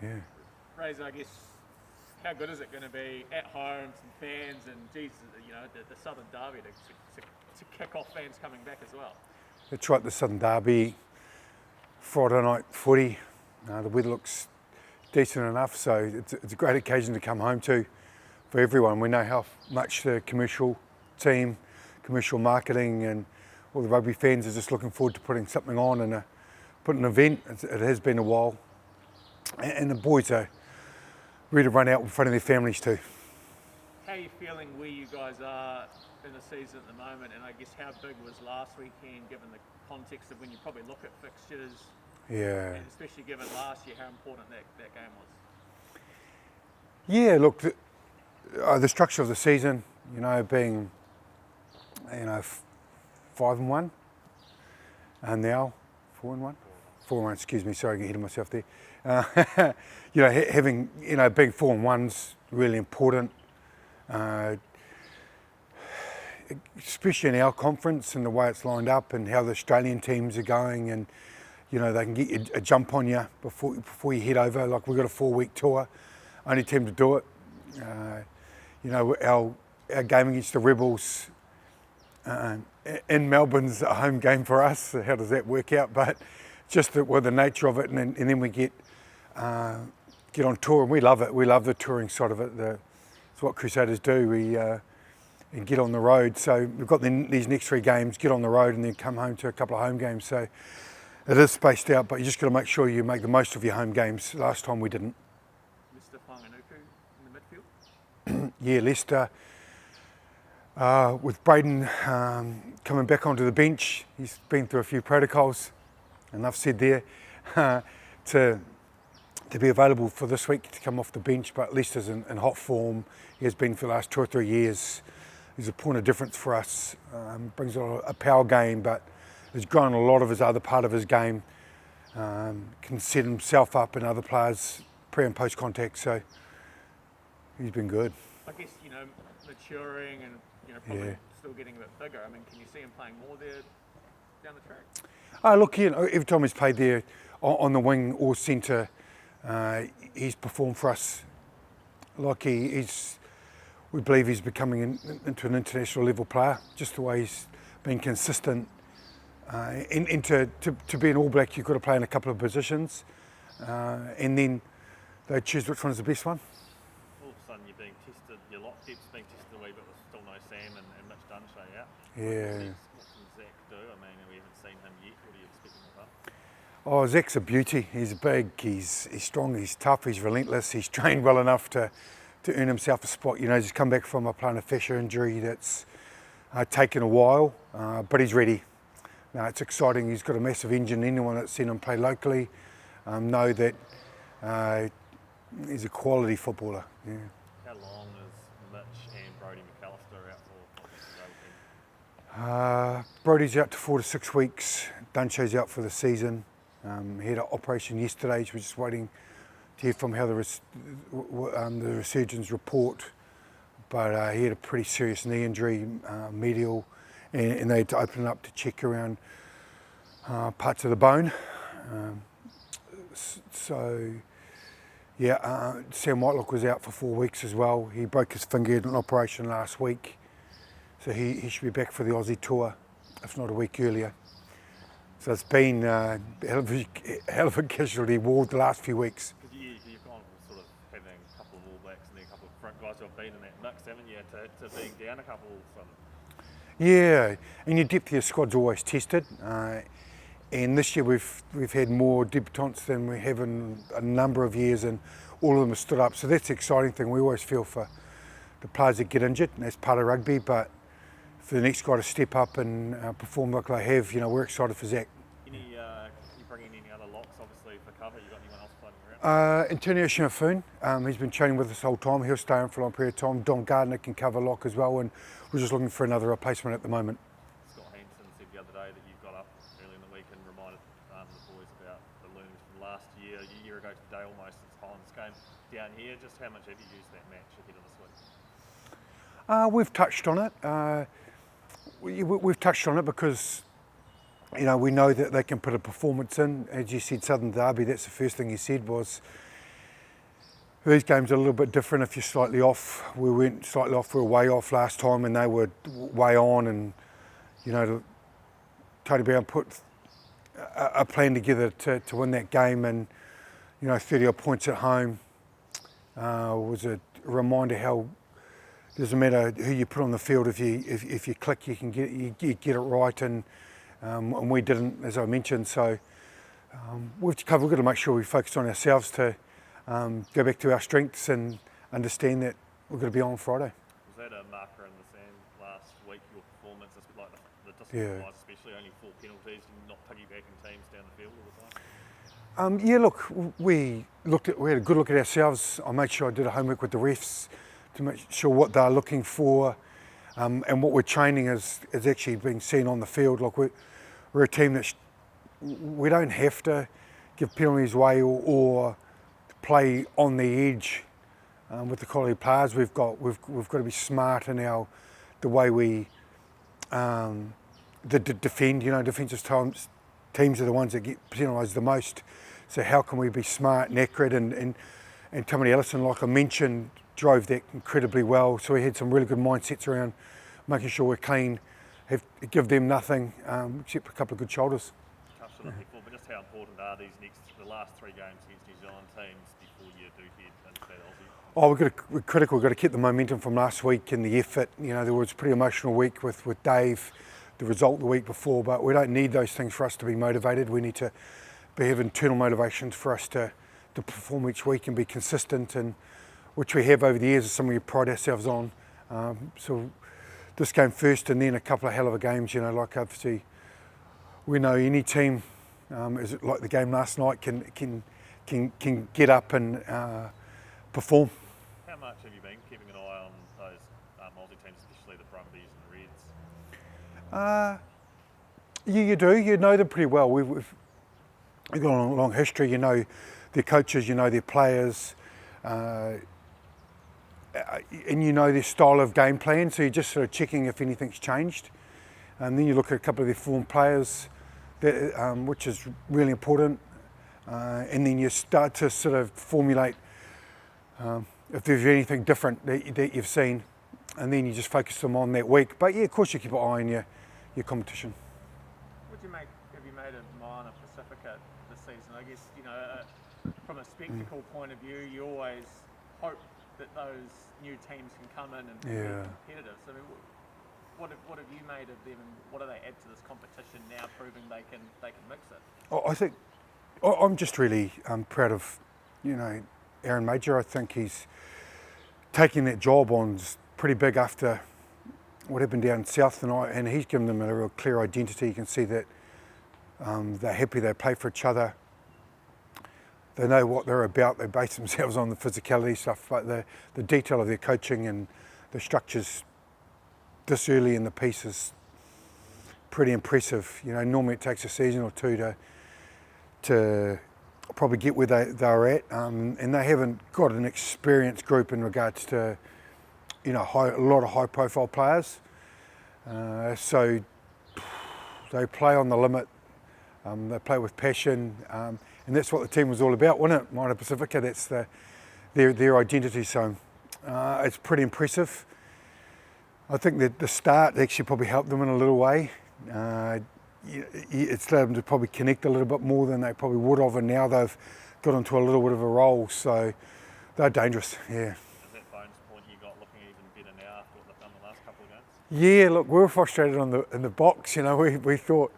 Yeah. Razor, I guess, how good is it going to be at home, some fans, and geez, the Southern Derby to kick off fans coming back as well? That's right, the Southern Derby, Friday night footy. The weather looks decent enough, so it's a great occasion to come home to for everyone. We know how much the commercial team, commercial marketing, and all the rugby fans are just looking forward to putting something on and putting an event. It has been a while, and the boys are ready to run out in front of their families too. How are you feeling where you guys are in the season at the moment, and I guess how big was last weekend given the context of when you probably look at fixtures? Yeah. And especially given last year how important that game was. Yeah, look, the structure of the season, being, 5-1, and now 4-1. 4-1, excuse me, sorry, I get ahead of myself there. Having, being 4-1's really important, especially in our conference and the way it's lined up and how the Australian teams are going, and they can get a jump on you before you head over. Like, we've got a 4-week tour, only team to do it. Our game against the Rebels in Melbourne's a home game for us. So how does that work out? But just the nature of it, and then we get on tour, and we love it. We love the touring side of it. It's what Crusaders do. And get on the road. So we've got these next 3 games, get on the road, and then come home to a couple of home games. So it is spaced out, but you just got to make sure you make the most of your home games. Last time we didn't. Mr. Whanganuku in the midfield? Yeah, Leicester. With Braden coming back onto the bench, he's been through a few protocols, enough said there, to be available for this week to come off the bench, but Leicester's in hot form. He has been for the last 2 or 3 years. He's a point of difference for us, brings a power game, but has grown a lot of his other part of his game, can set himself up and other players pre and post contact, so he's been good. I guess, maturing and probably still getting a bit bigger. I mean, can you see him playing more there down the track? Look, every time he's played there on the wing or centre, he's performed for us. Like we believe he's becoming into an international level player, just the way he's been consistent. And to be an All Black, you've got to play in a couple of positions, and then they choose which one's the best one. All of a sudden you're being tested, your lock depth's being tested a wee bit with still no Sam and Mitch Dunshay out. Yeah. What can Zach do? I mean, we haven't seen him yet. What are you expecting of him? Oh, Zach's a beauty. He's big, he's strong, he's tough, he's relentless, he's trained well enough to earn himself a spot. He's come back from a plantar fascia injury that's taken a while, but he's ready. No, it's exciting. He's got a massive engine. Anyone that's seen him play locally know that he's a quality footballer. Yeah. How long is Mitch and Brodie McAllister out for? Brodie's out to 4 to 6 weeks. Dunshay's out for the season. He had an operation yesterday. We're just waiting to hear from how the surgeons report. But he had a pretty serious knee injury, medial, and they had to open it up to check around parts of the bone. Sam Whitelock was out for 4 weeks as well. He broke his finger, had an operation last week. So he should be back for the Aussie tour, if not a week earlier. So it's been a hell of a casualty ward the last few weeks. You've gone from sort of having a couple of All Blacks and then a couple of front guys who have been in that mix, haven't you, to being down a couple of Yeah, and your depth of your squad's always tested. And this year we've had more debutants than we have in a number of years, and all of them have stood up. So that's the exciting thing. We always feel for the players that get injured, and that's part of rugby, but for the next guy to step up and perform like they have, we're excited for Zach. You bring in any other locks, obviously, for cover? You got anyone else floating around? Antonio Shinafun, he's been training with us the whole time. He'll stay on for a long period of time. Don Gardner can cover lock as well, and we're just looking for another replacement at the moment. Scott Hansen said the other day that you got up early in the week and reminded the boys about the learnings from last year, a year ago today almost, since Holland's game down here. Just how much have you used that match ahead of this week? We've touched on it. We've touched on it because You know, we know that they can put a performance in. As you said, Southern Derby, that's the first thing you said was, these games are a little bit different if you're slightly off. We went slightly off, we were way off last time and they were way on, and, you know, Tony Brown put a plan together to win that game, and, you know, 30 odd points at home was a reminder how it doesn't matter who you put on the field, if you click, you can get it right, and we didn't, as I mentioned. So we've got to make sure we focus on ourselves to go back to our strengths and understand that we're going to be on Friday. Was that a marker in the sand last week, your performance, like the discipline wise, especially only 4 penalties and not piggybacking teams down the field all the time? Yeah, look, we had a good look at ourselves. I made sure I did a homework with the refs to make sure what they're looking for, and what we're training is actually being seen on the field. Like we're a team that we don't have to give penalties away or play on the edge with the quality players we've got. We've got to be smart in the way we defend. You know, defensive teams are the ones that get penalised the most. So how can we be smart and accurate? And Tamati Ellison, like I mentioned, drove that incredibly well. So we had some really good mindsets around making sure we're clean, give them nothing except a couple of good shoulders. Touched on it before, but just how important are the last 3 games against New Zealand teams before you do head into that Aussie? Oh, we're critical. We've got to keep the momentum from last week and the effort. You know, there was a pretty emotional week with Dave, the result the week before, but we don't need those things for us to be motivated. We need to have internal motivations for us to perform each week and be consistent, and which we have over the years is something we pride ourselves on. So this game first, and then a couple of hell of a games. You know, like obviously we know any team, is it like the game last night, can get up and perform. How much have you been keeping an eye on those Aussie teams, especially the Brumbies and the Reds? You do. You know them pretty well. We've got a long history. You know their coaches, you know their players, and you know their style of game plan. So you're just sort of checking if anything's changed. And then you look at a couple of their former players, which is really important. And then you start to sort of formulate if there's anything different that you've seen, and then you just focus them on that week. But yeah, of course you keep an eye on your competition. Have you made a minor Pacifica this season? I guess, you know, from a spectacle point of view, you always hope that those new teams can come in and be competitive. So I mean, what have you made of them, and what do they add to this competition now, proving they can mix it? I think I'm just really proud of, you know, Aaron Major. I think he's taking that job on pretty big after what happened down south tonight, and he's given them a real clear identity. You can see that they're happy, they play for each other, they know what they're about, they base themselves on the physicality stuff, but the detail of their coaching and the structures this early in the piece is pretty impressive. You know, normally it takes a season or two to probably get where they're at, and they haven't got an experienced group in regards to, you know, a lot of high profile players. So they play on the limit, they play with passion, and that's what the team was all about, wasn't it? Moana Pacifica, that's their identity. So it's pretty impressive. I think that the start actually probably helped them in a little way. It's allowed them to probably connect a little bit more than they probably would have, and now they've got into a little bit of a role, so they're dangerous, yeah. Is that bonus point you got looking even better now after what they've done the last couple of games? Yeah, look, we were frustrated in the box. You know, we thought,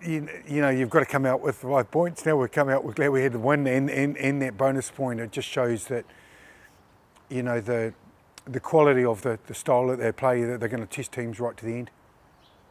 you know, you've got to come out with 5 points. Now we're glad we had the win and that bonus point. It just shows that, you know, the quality of the style that they play, that they're going to test teams right to the end.